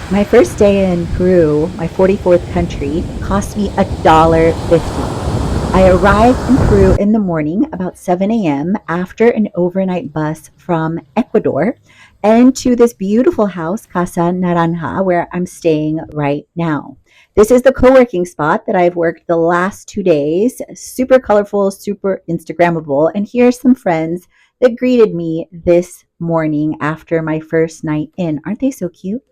My first day in Peru, my 44th country, cost me $1.50. I arrived in Peru in the morning about 7 a.m. after an overnight bus from Ecuador and to this beautiful house, Casa Naranja, where I'm staying right now. This is the co working spot that I've worked the last 2 days. Super colorful, super Instagrammable. And here's some friends that greeted me this morning after my first night in. Aren't they so cute?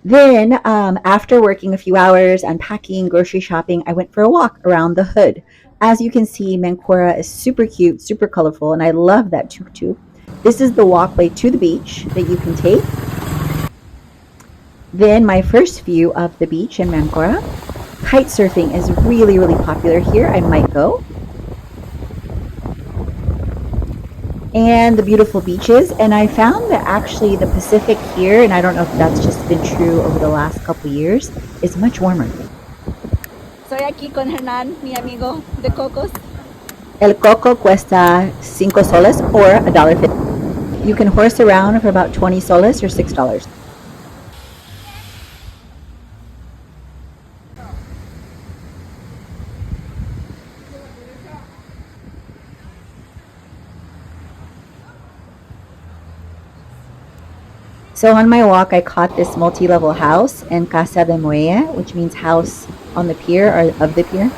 Then, after working a few hours, unpacking, grocery shopping, I went for a walk around the hood. As you can see, Mancora is super cute, super colorful, and I love that tuk-tuk. This is the walkway to the beach that you can take. Then my first view of the beach in Mancora. Kite surfing is really, really popular here. I might go. And the beautiful beaches. And I found that actually the Pacific here, and I don't know if that's just been true over the last couple years, is much warmer. Estoy aquí con Hernán, mi amigo de Cocos. El coco cuesta 5 soles or $1.50. You can horse around for about 20 soles or $6. So on my walk, I caught this multi-level house in Casa de Muelle, which means house on the pier or of the pier.